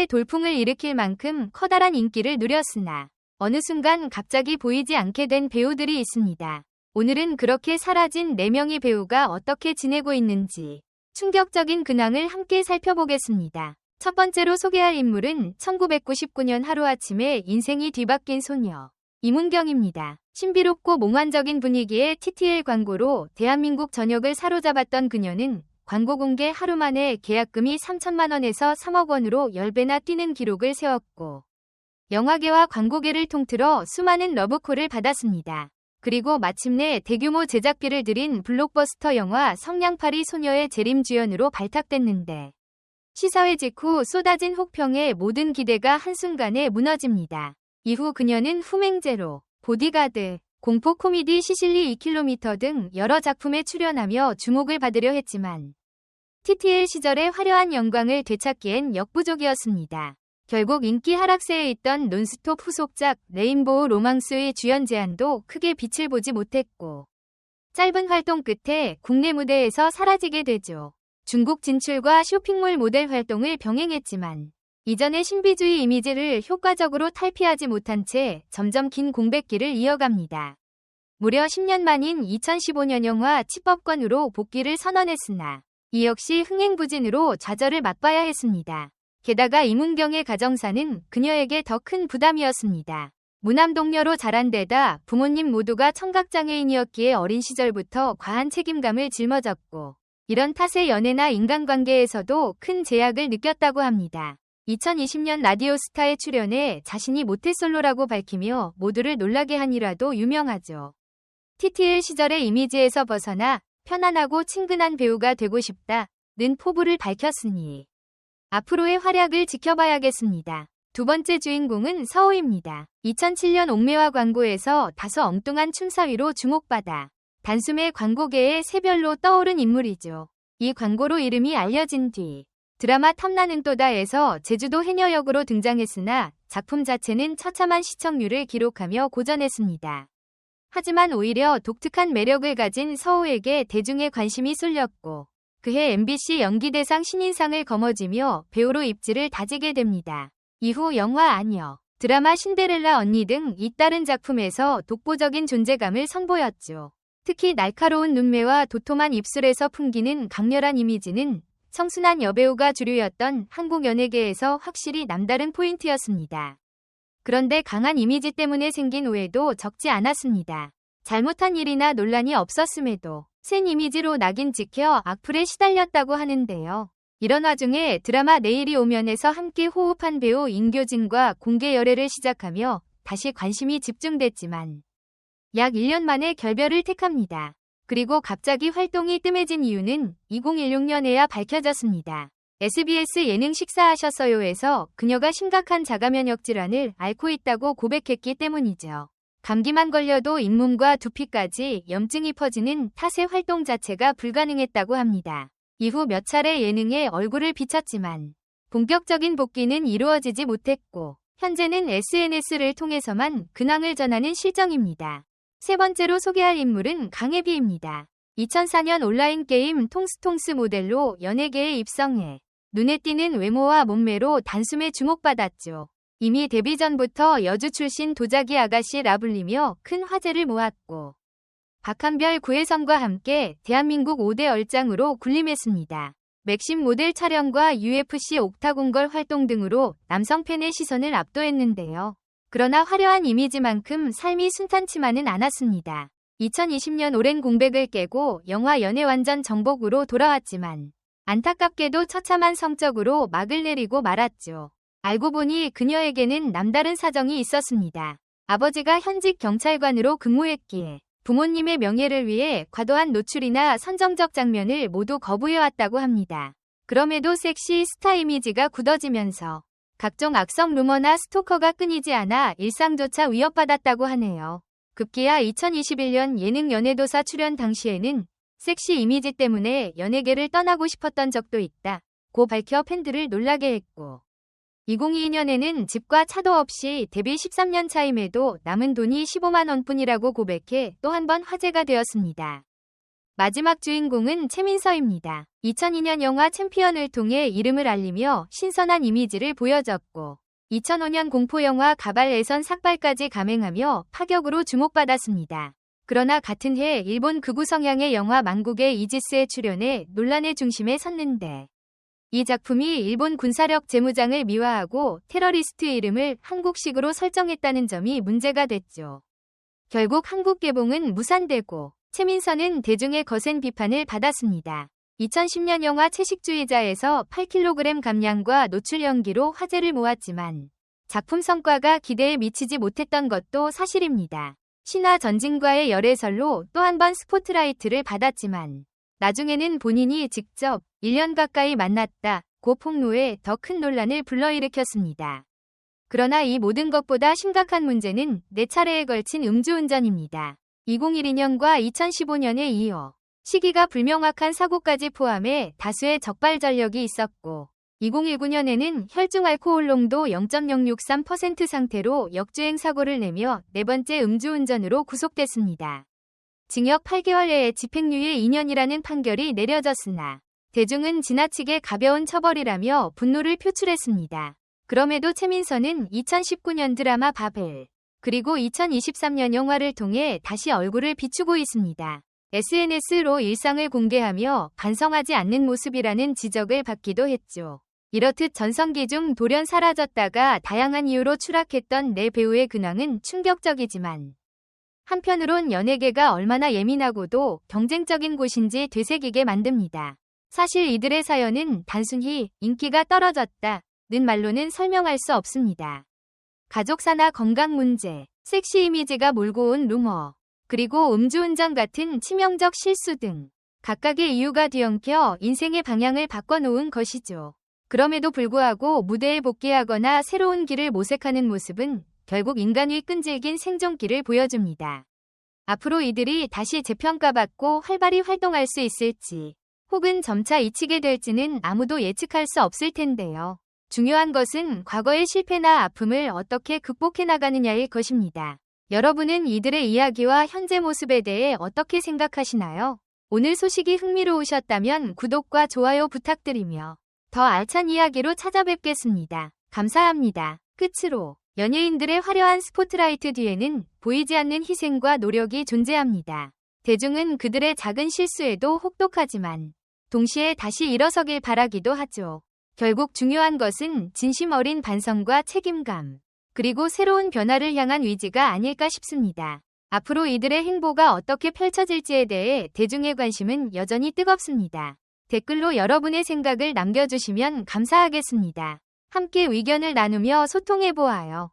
돌풍을 일으킬 만큼 커다란 인기를 누렸으나 어느 순간 갑자기 보이지 않게 된 배우들이 있습니다. 오늘은 그렇게 사라진 4명의 배우가 어떻게 지내고 있는지 충격적인 근황을 함께 살펴보겠습니다. 첫 번째로 소개할 인물은 1999년 하루아침에 인생이 뒤바뀐 소녀 이문경입니다. 신비롭고 몽환적인 분위기의 TTL 광고로 대한민국 전역을 사로잡았던 그녀는 광고 공개 하루 만에 계약금이 3천만 원에서 3억 원으로 10배나 뛰는 기록을 세웠고 영화계와 광고계를 통틀어 수많은 러브콜을 받았습니다. 그리고 마침내 대규모 제작비를 들인 블록버스터 영화 성냥팔이 소녀의 재림주연으로 발탁됐는데 시사회 직후 쏟아진 혹평에 모든 기대가 한순간에 무너집니다. 이후 그녀는 후맹제로, 보디가드, 공포 코미디 시실리 2km 등 여러 작품에 출연하며 주목을 받으려 했지만 TTL 시절의 화려한 영광을 되찾기엔 역부족이었습니다. 결국 인기 하락세에 있던 논스톱 후속작 레인보우 로망스의 주연 제안도 크게 빛을 보지 못했고 짧은 활동 끝에 국내 무대에서 사라지게 되죠. 중국 진출과 쇼핑몰 모델 활동을 병행했지만 이전의 신비주의 이미지를 효과적으로 탈피하지 못한 채 점점 긴 공백기를 이어갑니다. 무려 10년 만인 2015년 영화 치법권으로 복귀를 선언했으나 이 역시 흥행부진으로 좌절을 맛봐야 했습니다. 게다가 이문경의 가정사는 그녀에게 더 큰 부담이었습니다. 무남동녀로 자란 데다 부모님 모두가 청각장애인이었기에 어린 시절부터 과한 책임감을 짊어졌고 이런 탓에 연애나 인간관계에서도 큰 제약을 느꼈다고 합니다. 2020년 라디오스타에 출연해 자신이 모태솔로라고 밝히며 모두를 놀라게 한 일화도 유명하죠. TTL 시절의 이미지에서 벗어나 편안하고 친근한 배우가 되고 싶다는 포부를 밝혔으니 앞으로의 활약을 지켜봐야겠습니다. 두 번째 주인공은 서호입니다. 2007년 옥매화 광고에서 다소 엉뚱한 춤사위로 주목받아 단숨에 광고계의 새별로 떠오른 인물이죠. 이 광고로 이름이 알려진 뒤 드라마 탐나는 또다에서 제주도 해녀 역으로 등장했으나 작품 자체는 처참한 시청률을 기록하며 고전했습니다. 하지만 오히려 독특한 매력을 가진 서호에게 대중의 관심이 쏠렸고 그해 MBC 연기대상 신인상을 거머쥐며 배우로 입지를 다지게 됩니다. 이후 영화 아녀, 드라마 신데렐라 언니 등 잇따른 작품에서 독보적인 존재감을 선보였죠. 특히 날카로운 눈매와 도톰한 입술에서 풍기는 강렬한 이미지는 청순한 여배우가 주류였던 한국 연예계에서 확실히 남다른 포인트였습니다. 그런데 강한 이미지 때문에 생긴 오해도 적지 않았습니다. 잘못한 일이나 논란이 없었음에도 센 이미지로 낙인 찍혀 악플에 시달렸다고 하는데요. 이런 와중에 드라마 내일이 오면에서 함께 호흡한 배우 임교진과 공개 열애를 시작하며 다시 관심이 집중됐지만 약 1년 만에 결별을 택합니다. 그리고 갑자기 활동이 뜸해진 이유는 2016년에야 밝혀졌습니다. SBS 예능 식사하셨어요에서 그녀가 심각한 자가면역 질환을 앓고 있다고 고백했기 때문이죠. 감기만 걸려도 잇몸과 두피까지 염증이 퍼지는 탓에 활동 자체가 불가능했다고 합니다. 이후 몇 차례 예능에 얼굴을 비쳤지만 본격적인 복귀는 이루어지지 못했고 현재는 SNS를 통해서만 근황을 전하는 실정입니다. 세 번째로 소개할 인물은 강혜비입니다. 2004년 온라인 게임 통스통스 모델로 연예계에 입성해 눈에 띄는 외모와 몸매로 단숨에 주목받았죠. 이미 데뷔 전부터 여주 출신 도자기 아가씨라 불리며 큰 화제를 모았고 박한별 구혜선과 함께 대한민국 5대 얼짱으로 군림했습니다. 맥심 모델 촬영과 UFC 옥타곤걸 활동 등으로 남성 팬의 시선을 압도했는데요. 그러나 화려한 이미지만큼 삶이 순탄치만은 않았습니다. 2020년 오랜 공백을 깨고 영화 연애완전 정복으로 돌아왔지만 안타깝게도 처참한 성적으로 막을 내리고 말았죠. 알고 보니 그녀에게는 남다른 사정이 있었습니다. 아버지가 현직 경찰관으로 근무했기에 부모님의 명예를 위해 과도한 노출이나 선정적 장면을 모두 거부해왔다고 합니다. 그럼에도 섹시 스타 이미지가 굳어지면서 각종 악성 루머나 스토커가 끊이지 않아 일상조차 위협받았다고 하네요. 급기야 2021년 예능 연애도사 출연 당시에는 섹시 이미지 때문에 연예계를 떠나고 싶었던 적도 있다고 밝혀 팬들을 놀라게 했고 2022년에는 집과 차도 없이 데뷔 13년 차임에도 남은 돈이 15만 원뿐이라고 고백해 또 한 번 화제가 되었습니다. 마지막 주인공은 최민서입니다. 2002년 영화 챔피언을 통해 이름을 알리며 신선한 이미지를 보여줬고 2005년 공포영화 가발에선 삭발까지 감행하며 파격으로 주목받았습니다. 그러나 같은 해 일본 극우 성향의 영화 만국의 이지스에 출연해 논란의 중심에 섰는데 이 작품이 일본 군사력 재무장을 미화하고 테러리스트 이름을 한국식으로 설정했다는 점이 문제가 됐죠. 결국 한국 개봉은 무산되고 최민서는 대중의 거센 비판을 받았습니다. 2010년 영화 채식주의자에서 8kg 감량과 노출 연기로 화제를 모았지만 작품 성과가 기대에 미치지 못했던 것도 사실입니다. 신화 전진과의 열애설로 또 한 번 스포트라이트를 받았지만 나중에는 본인이 직접 1년 가까이 만났다고 폭로해 더 큰 논란을 불러일으켰습니다. 그러나 이 모든 것보다 심각한 문제는 4차례에 걸친 음주운전입니다. 2012년과 2015년에 이어 시기가 불명확한 사고까지 포함해 다수의 적발 전력이 있었고 2019년에는 혈중 알코올 농도 0.063% 상태로 역주행 사고를 내며 4번째 음주운전으로 구속됐습니다. 징역 8개월 내에 집행유예 2년이라는 판결이 내려졌으나 대중은 지나치게 가벼운 처벌이라며 분노를 표출했습니다. 그럼에도 최민서는 2019년 드라마 바벨 그리고 2023년 영화를 통해 다시 얼굴을 비추고 있습니다. SNS로 일상을 공개하며 반성하지 않는 모습이라는 지적을 받기도 했죠. 이렇듯 전성기 중 돌연 사라졌다가 다양한 이유로 추락했던 내 배우의 근황은 충격적이지만 한편으론 연예계가 얼마나 예민하고도 경쟁적인 곳인지 되새기게 만듭니다. 사실 이들의 사연은 단순히 인기가 떨어졌다는 말로는 설명할 수 없습니다. 가족사나 건강 문제, 섹시 이미지가 몰고 온 루머, 그리고 음주운전 같은 치명적 실수 등 각각의 이유가 뒤엉켜 인생의 방향을 바꿔놓은 것이죠. 그럼에도 불구하고 무대에 복귀하거나 새로운 길을 모색하는 모습은 결국 인간의 끈질긴 생존기를 보여줍니다. 앞으로 이들이 다시 재평가받고 활발히 활동할 수 있을지, 혹은 점차 잊히게 될지는 아무도 예측할 수 없을 텐데요. 중요한 것은 과거의 실패나 아픔을 어떻게 극복해 나가느냐일 것입니다. 여러분은 이들의 이야기와 현재 모습에 대해 어떻게 생각하시나요? 오늘 소식이 흥미로우셨다면 구독과 좋아요 부탁드리며 더 알찬 이야기로 찾아뵙겠습니다. 감사합니다. 끝으로 연예인들의 화려한 스포트라이트 뒤에는 보이지 않는 희생과 노력이 존재합니다. 대중은 그들의 작은 실수에도 혹독하지만 동시에 다시 일어서길 바라기도 하죠. 결국 중요한 것은 진심 어린 반성과 책임감, 그리고 새로운 변화를 향한 의지가 아닐까 싶습니다. 앞으로 이들의 행보가 어떻게 펼쳐질지에 대해 대중의 관심은 여전히 뜨겁습니다. 댓글로 여러분의 생각을 남겨주시면 감사하겠습니다. 함께 의견을 나누며 소통해보아요.